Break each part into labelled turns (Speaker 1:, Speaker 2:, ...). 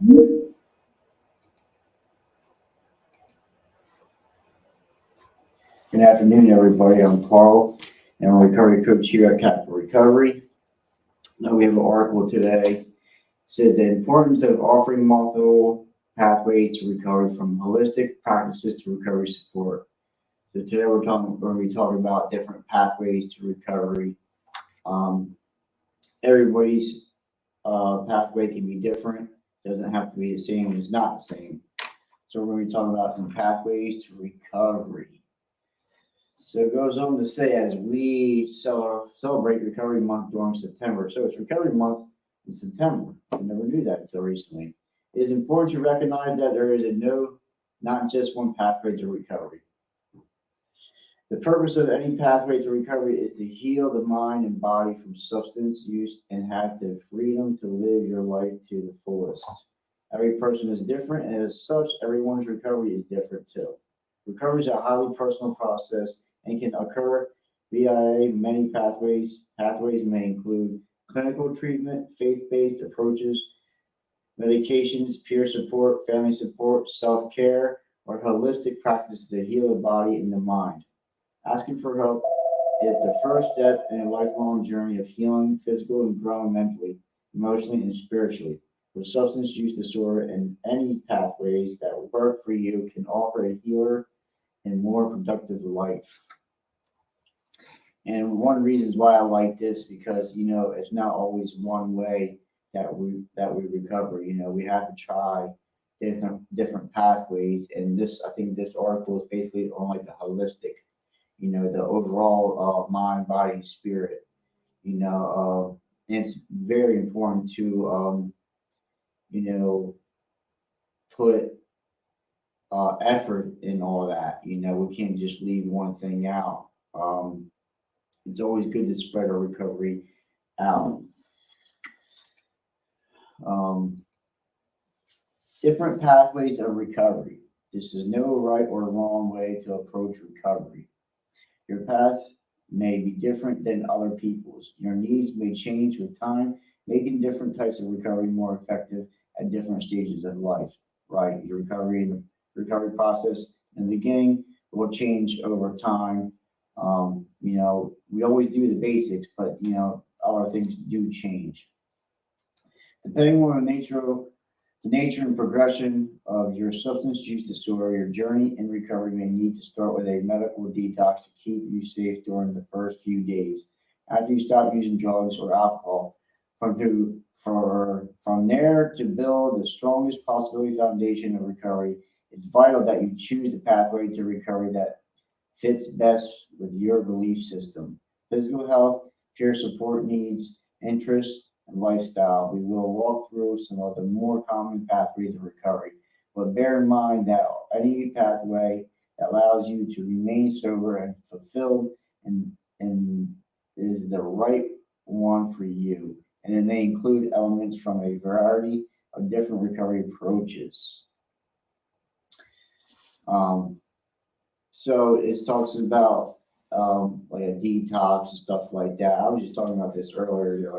Speaker 1: Good afternoon, everybody. I'm Carl, and I'm a recovery coach here at Capital Recovery. Now we have an article today. It says the importance of offering multiple pathways to recovery, from holistic practices to recovery support. So today we're going to be talking about different pathways to recovery. Everybody's pathway can be different. Doesn't have to be the same. It's not the same. So we're going to be talking about some pathways to recovery. So it goes on to say, as we celebrate Recovery Month during September. So it's Recovery Month in September. I never knew that until recently. It is important to recognize that there is not just one pathway to recovery. The purpose of any pathway to recovery is to heal the mind and body from substance use and have the freedom to live your life to the fullest. Every person is different, and as such, everyone's recovery is different too. Recovery is a highly personal process and can occur via many pathways. Pathways may include clinical treatment, faith-based approaches, medications, peer support, family support, self-care, or holistic practices to heal the body and the mind. Asking for help is the first step in a lifelong journey of healing, physical and growing mentally, emotionally, and spiritually. With substance use disorder, and any pathways that work for you can offer a healer and more productive life. And one of the reasons why I like this, because it's not always one way that we recover. We have to try different pathways, and I think this article is basically on like the holistic, the overall mind, body, and spirit. And it's very important to put effort in all that. We can't just leave one thing out. It's always good to spread our recovery out. Different pathways of recovery. This is no right or wrong way to approach recovery. Your path may be different than other people's. Your needs may change with time, making different types of recovery more effective at different stages of life. Right? Your recovery process in the beginning will change over time. We always do the basics, but other things do change. Depending on the nature and progression of your substance use disorder, your journey in recovery may need to start with a medical detox to keep you safe during the first few days after you stop using drugs or alcohol. From there, to build the strongest possibility foundation of recovery, it's vital that you choose the pathway to recovery that fits best with your belief system, physical health, peer support needs, interests, and lifestyle. We will walk through some of the more common pathways of recovery, but bear in mind that any pathway that allows you to remain sober and fulfilled and is the right one for you. And it may include elements from a variety of different recovery approaches. So it talks about like a detox and stuff like that. I was just talking about this earlier.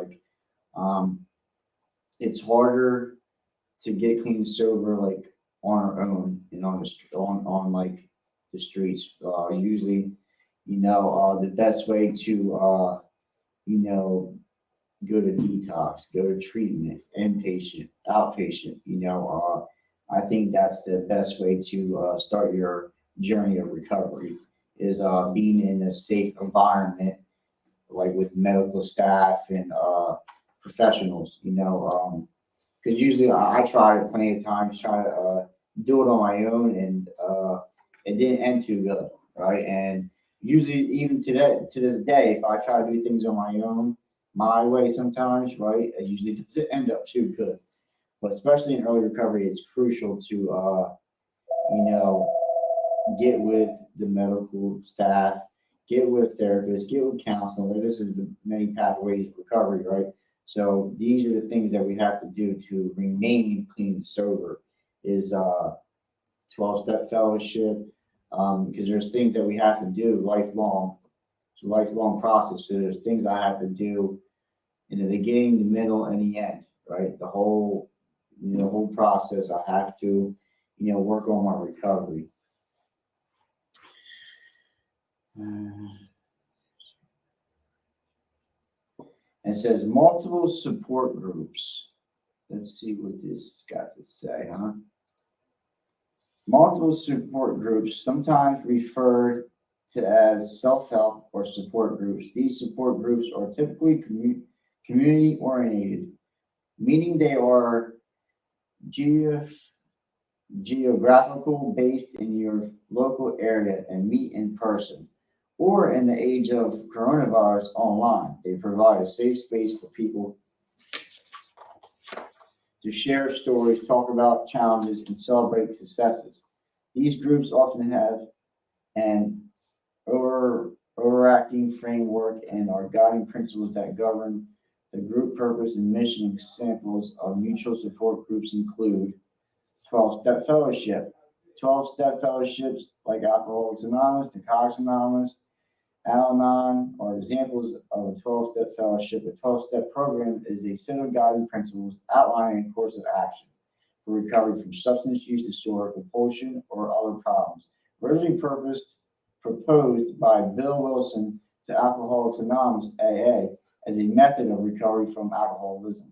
Speaker 1: It's harder to get clean and sober like on our own and on like the streets. Usually, the best way to go to detox, go to treatment, inpatient, outpatient. I think that's the best way to start your journey of recovery, is being in a safe environment, like with medical staff and professionals. Because usually I tried it plenty of times, try to do it on my own, and it didn't end too good, right? And usually, even to this day, if I try to do things on my own, my way sometimes, right, it usually doesn't end up too good. But especially in early recovery, it's crucial to, get with the medical staff, get with therapists, get with counseling. This is the many pathways of recovery, right? So these are the things that we have to do to remain clean and sober. Is 12-step fellowship, because there's things that we have to do lifelong. It's a lifelong process. So there's things I have to do in the beginning, the middle, and the end, right? The whole the whole process. I have to, work on my recovery. It says multiple support groups. Let's see what this got to say, huh? Multiple support groups, sometimes referred to as self-help or support groups. These support groups are typically community-oriented, meaning they are geographical based in your local area and meet in person, or in the age of coronavirus online. They provide a safe space for people to share stories, talk about challenges, and celebrate successes. These groups often have an overarching framework and are guiding principles that govern the group purpose and mission. Examples of mutual support groups include 12-Step Fellowship. 12-Step Fellowships like Alcoholics Anonymous, Narcotics Anonymous, Al-Anon are examples of a 12-Step Fellowship. A 12-Step program is a set of guiding principles outlining a course of action for recovery from substance use disorder, compulsion, or other problems. Originally proposed by Bill Wilson to Alcoholics Anonymous, AA, as a method of recovery from alcoholism.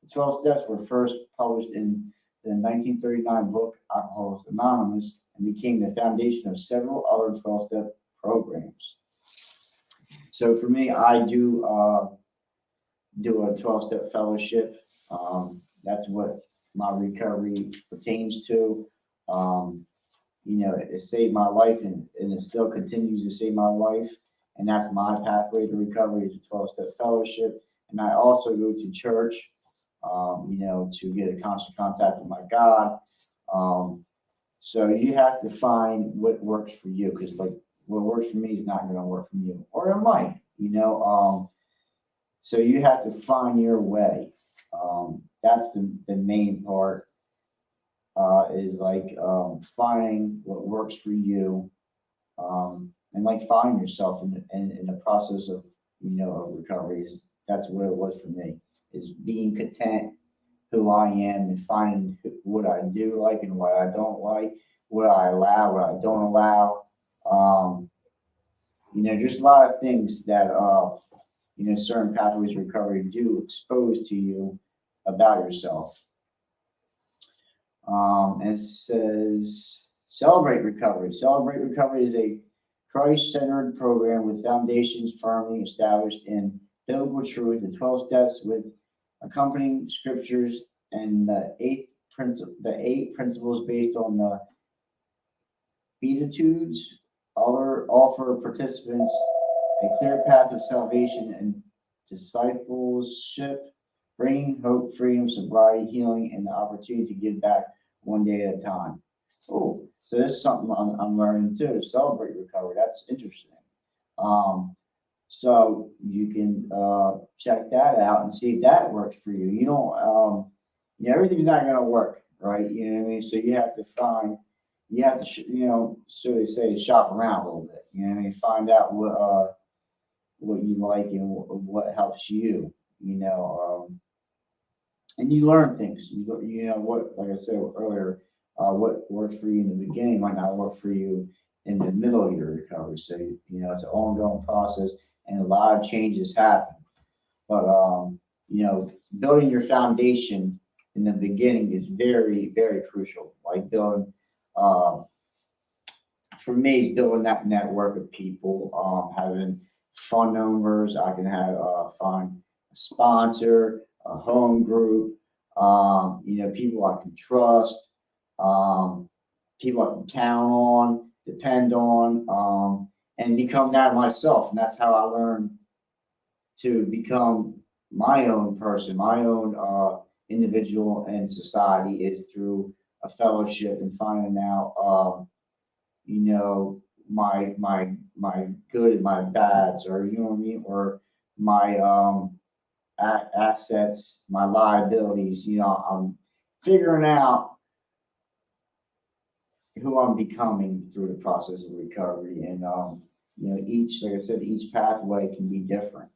Speaker 1: The 12 Steps were first published in the 1939 book Alcoholics Anonymous and became the foundation of several other 12-step programs. So for me, I do a 12-step fellowship. That's what my recovery pertains to. It saved my life and it still continues to save my life. And that's my pathway to recovery is a 12-step fellowship. And I also go to church, to get a constant contact with my God. So you have to find what works for you, because what works for me is not going to work for you, or it might, so you have to find your way. That's the main part, is finding what works for you, and finding yourself in the process of recovery. That's what it was for me, is being content who I am and finding what I do like and what I don't like, what I allow, what I don't allow. There's a lot of things that certain pathways of recovery do expose to you about yourself. And it says Celebrate Recovery. Celebrate Recovery is a Christ-centered program with foundations firmly established in biblical truth, the 12 steps with accompanying scriptures, and the eight principles based on the Beatitudes offer participants a clear path of salvation and discipleship, bringing hope, freedom, sobriety, healing, and the opportunity to give back one day at a time. Oh, so this is something I'm learning too. Celebrate recovery. That's interesting. So you can check that out and see if that works for you. You don't, everything's not going to work, right? You know what I mean? So you have to so they say, shop around a little bit. You know what I mean? Find out what you like and what helps you. And you learn things. Like I said earlier, what works for you in the beginning might not work for you in the middle of your recovery. So it's an ongoing process, and a lot of changes happen. But building your foundation in the beginning is very, very crucial. Like building, for me, is building that network of people, having fund numbers. I can find a sponsor, a home group, people I can trust, people I can count on, depend on, and become that myself. And that's how I learned to become my own person, my own individual in society, is through a fellowship and finding out, my good and my bads, or what I mean, or my assets, my liabilities. I'm figuring out who I'm becoming through the process of recovery, and like I said, each pathway can be different.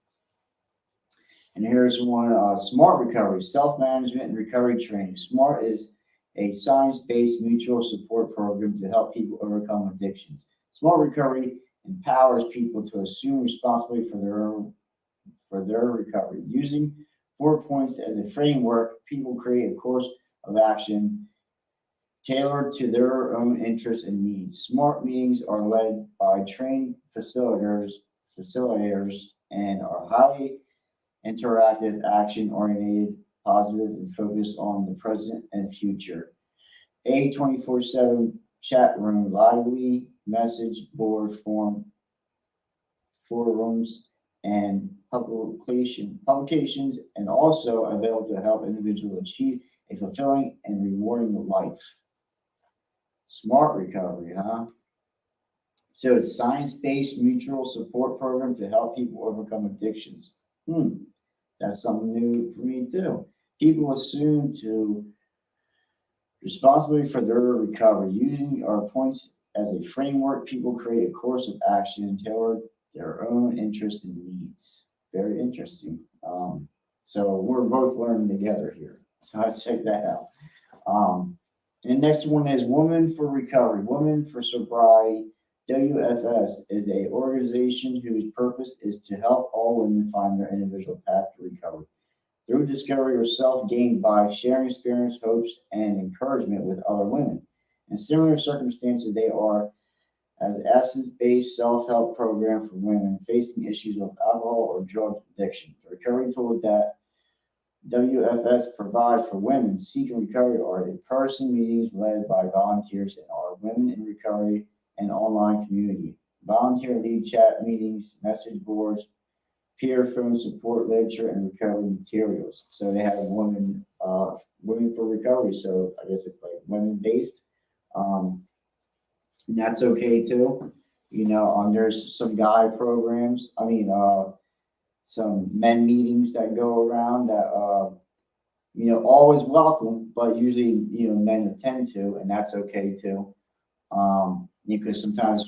Speaker 1: And here's one, SMART Recovery, Self-Management and Recovery Training. SMART is a science-based mutual support program to help people overcome addictions. SMART Recovery empowers people to assume responsibility for their recovery. Using 4 points as a framework, people create a course of action tailored to their own interests and needs. SMART meetings are led by trained facilitators and are highly interactive, action-oriented, positive, and focused on the present and future. A 24/7 chat room, lively message board forums, and publications, and also available to help individuals achieve a fulfilling and rewarding life. Smart recovery, huh? So it's science-based mutual support program to help people overcome addictions. That's something new for me too. People assume to responsibility for their recovery. Using our points as a framework, people create a course of action tailored their own interests and needs. Very interesting. So we're both learning together here. So I check that out. And next one is Women for Recovery, Women for Sobriety. WFS is a organization whose purpose is to help all women find their individual path to recovery through discovery or self-gain by sharing experience, hopes, and encouragement with other women. In similar circumstances, they are as an absence-based self-help program for women facing issues of alcohol or drug addiction. The recovery tools that WFS provide for women seeking recovery are in-person meetings led by volunteers and our Women in Recovery and online community, volunteer lead chat meetings, message boards, peer phone support, literature, and recovery materials. So they have Women for Recovery. So I guess it's like women-based. And that's okay too. There's some guy programs. Some men meetings that go around that always welcome, but usually men attend to, and that's okay too. Because sometimes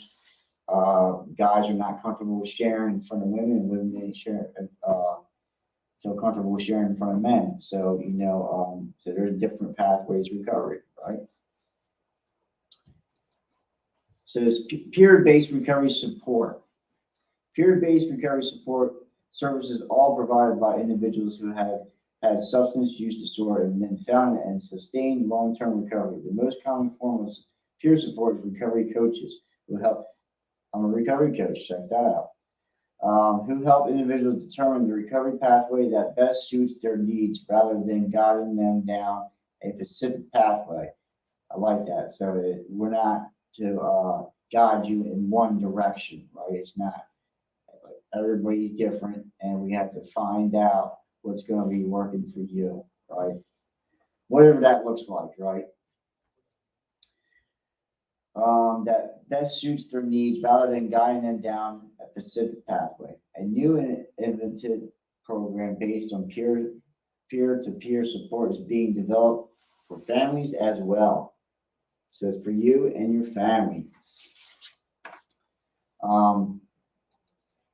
Speaker 1: guys are not comfortable sharing in front of women, and women ain't feel comfortable sharing in front of men. So so there's different pathways to recovery, right? So it's peer-based recovery support. Peer-based recovery support services all provided by individuals who have had substance use disorder and been found and sustained long-term recovery. The most common form of peer support is recovery coaches who help. I'm a recovery coach, check that out. Who help individuals determine the recovery pathway that best suits their needs rather than guiding them down a specific pathway. I like that. So we're not to guide you in one direction, right? It's not. Everybody's different, and we have to find out what's going to be working for you, right? Whatever that looks like, right? That suits their needs rather than guiding them down a specific pathway. A new and innovative program based on peer-to-peer support is being developed for families as well. So it's for you and your family.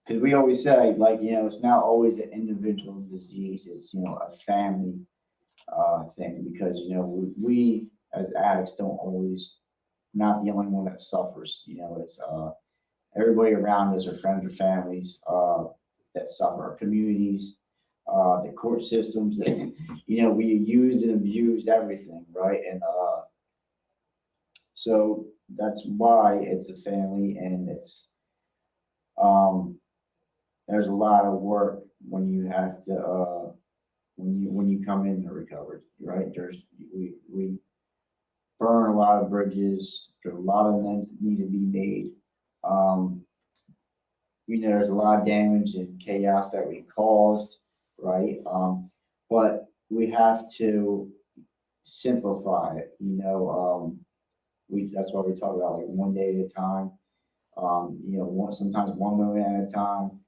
Speaker 1: Because we always say, it's not always an individual disease, it's, a family thing, because, we as addicts don't always, not the only one that suffers, it's everybody around us, our friends or families that suffer, our communities, the court systems, that, we use and abuse everything, right? And so that's why it's a family, and it's, there's a lot of work when you have to when you come into recovery, right? We burn a lot of bridges. There's a lot of amends that need to be made. There's a lot of damage and chaos that we caused, right? But we have to simplify it. That's why we talk about like one day at a time. Sometimes one moment at a time.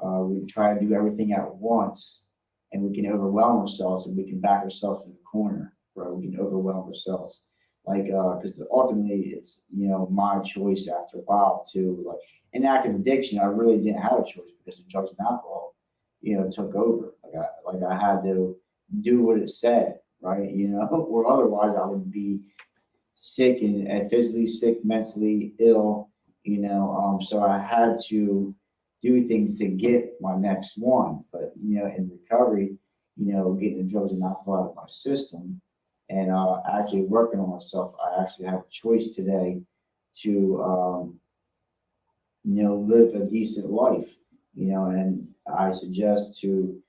Speaker 1: We try to do everything at once, and we can overwhelm ourselves, and we can back ourselves in the corner, right? We can overwhelm ourselves, because ultimately it's my choice after a while to, like, in active addiction. I really didn't have a choice because the drugs and alcohol, took over. I had to do what it said, right? Or otherwise I would be sick and physically sick, mentally ill, so I had to do things to get my next one. But, in recovery, getting the drugs and alcohol out of my system and actually working on myself, I actually have a choice today to, live a decent life, and I suggest to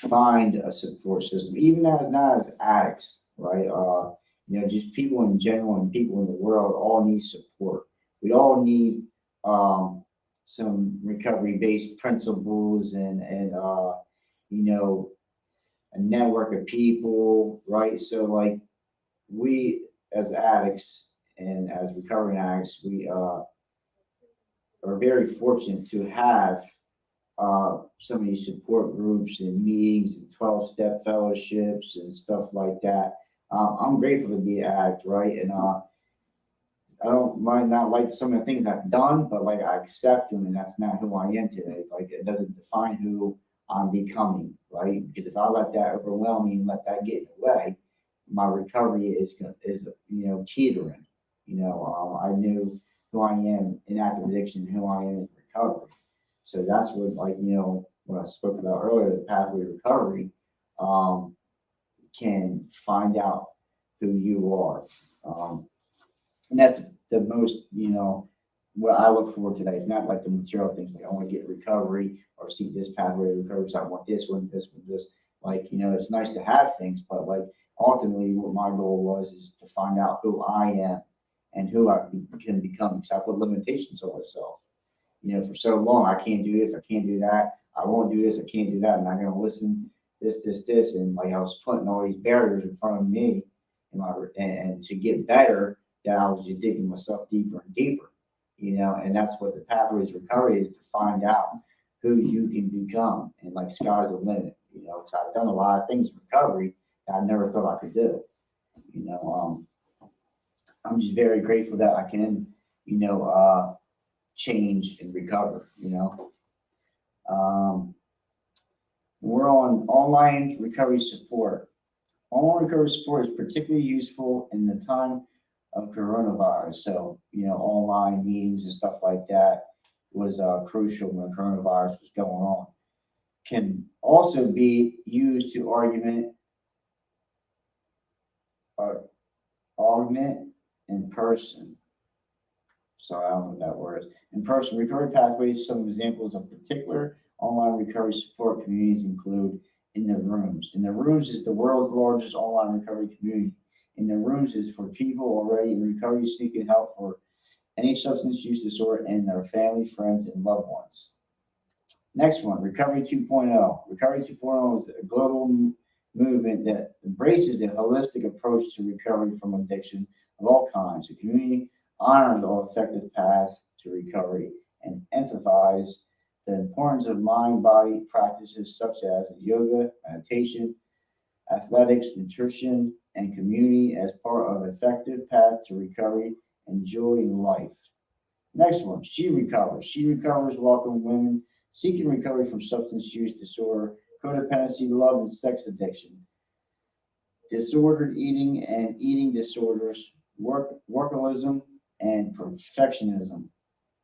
Speaker 1: find a support system, even as not as addicts, right? Just people in general and people in the world all need support. We all need some recovery-based principles and you know a network of people, right? So like we as addicts and as recovering addicts, we are very fortunate to have some of these support groups and meetings and 12-step fellowships and stuff like that. I'm grateful to be an addict, right? And I don't might not like some of the things I've done, but like I accept them, and that's not who I am today. Like it doesn't define who I'm becoming, right? Because if I let that overwhelm me and let that get in the way, my recovery is teetering. I knew who I am in active addiction, who I am in recovery. So that's what, like, what I spoke about earlier, the pathway to recovery, um, can find out who you are. And that's the most, what I look for today. It's not like the material things like I want to get recovery or see this pathway to recovery. So I want this one, this one, this. Like, it's nice to have things, but like ultimately what my goal was is to find out who I am and who I can become. Because I put limitations on myself. For so long, I can't do this, I can't do that, I won't do this, I can't do that, I'm not going to listen, this, and like I was putting all these barriers in front of me, and to get better, that I was just digging myself deeper and deeper, and that's what the pathways to recovery is, to find out who you can become, and like sky's the limit, because I've done a lot of things in recovery that I never thought I could do, you know, I'm just very grateful that I can, change and recover, Um, we're on online recovery support. Online recovery support is particularly useful in the time of coronavirus. So, online meetings and stuff like that was crucial when coronavirus was going on. Can also be used to or augment in person. Sorry, I don't know what that word is. In-person recovery pathways, some examples of particular online recovery support communities include In the Rooms. In the Rooms is the world's largest online recovery community. In the Rooms is for people already in recovery seeking help for any substance use disorder and their family, friends, and loved ones. Next one, Recovery 2.0. Recovery 2.0 is a global movement that embraces a holistic approach to recovery from addiction of all kinds. The community honors all effective paths to recovery and emphasize the importance of mind-body practices such as yoga, meditation, athletics, nutrition, and community as part of an effective path to recovery and joy in life. Next one, She Recovers. She Recovers welcome women seeking recovery from substance use disorder, codependency, love, and sex addiction, disordered eating and eating disorders, workaholism, and perfectionism.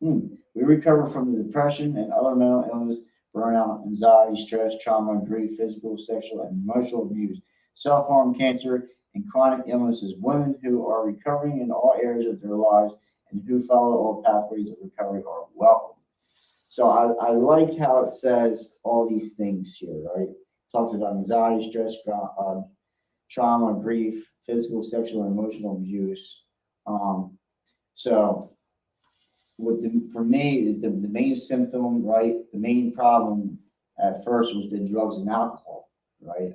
Speaker 1: We recover from the depression and other mental illness, burnout, anxiety, stress, trauma, grief, physical, sexual, and emotional abuse, self-harm, cancer, and chronic illnesses. Women who are recovering in all areas of their lives and who follow all pathways of recovery are welcome. So I like how it says all these things here, right? It talks about anxiety, stress, trauma, grief, physical, sexual, and emotional abuse. So for me is the main symptom, right? The main problem at first was the drugs and alcohol, right?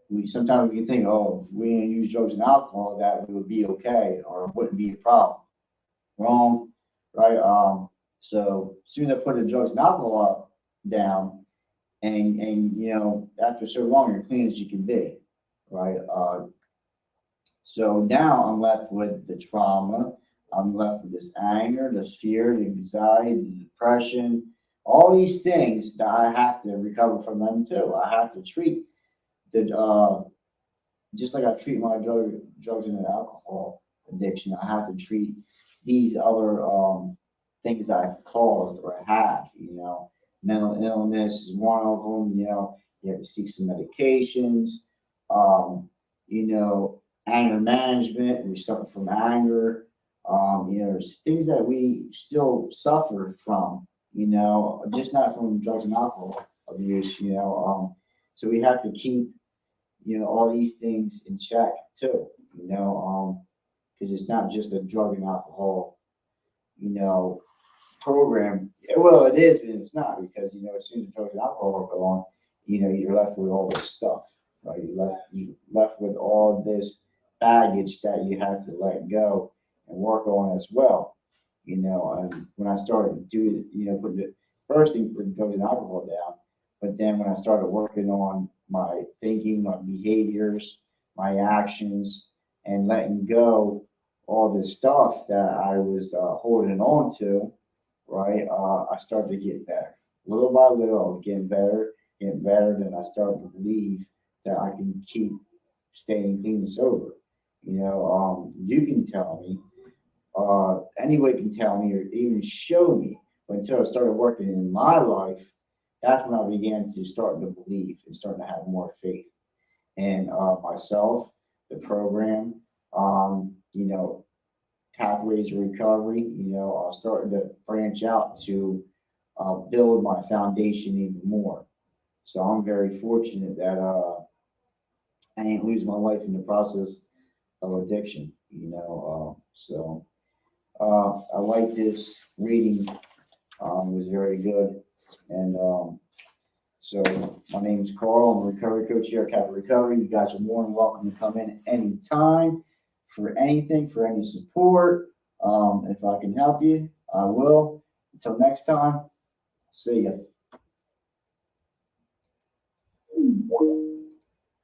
Speaker 1: We sometimes we can think, oh, if we didn't use drugs and alcohol, that would be okay or it wouldn't be a problem. Wrong, right? So as soon as I put the drugs and alcohol down, and after so long, you're clean as you can be, right? So now I'm left with the trauma. I'm left with this anger, this fear, the anxiety, the depression, All these things that I have to recover from them too. I have to treat the just like I treat my drugs and alcohol addiction. I have to treat these other things I've caused or have. Mental illness is one of them. You have to seek some medications. Um, anger management. We suffer from anger. There's things that we still suffer from. Just not from drugs and alcohol abuse. So we have to keep all these things in check too. Because it's not just a drug and alcohol you know program. Well, it is, but it's not because as soon as the drugs and alcohol are gone, you're left with all this stuff, right? You left with all this baggage that you have to let go and work on as well. And when I started to do, put the first thing, put drugs and alcohol down, but then when I started working on my thinking, my behaviors, my actions, and letting go all the stuff that I was holding on to, right? I started to get better. Little by little, I was getting better. Then I started to believe that I can keep staying clean and sober. You can tell me, anyone can tell me or even show me. But until I started working in my life, that's when I began to start to believe and start to have more faith in myself, the program, pathways of recovery. I was starting to branch out to build my foundation even more. So I'm very fortunate that I didn't lose my life in the process of addiction. I like this reading. It was very good. And so my name is Carl. I'm a recovery coach here at Capital Recovery. You guys are more than welcome to come in anytime for anything, for any support. If I can help you, I will. Until next time, see ya.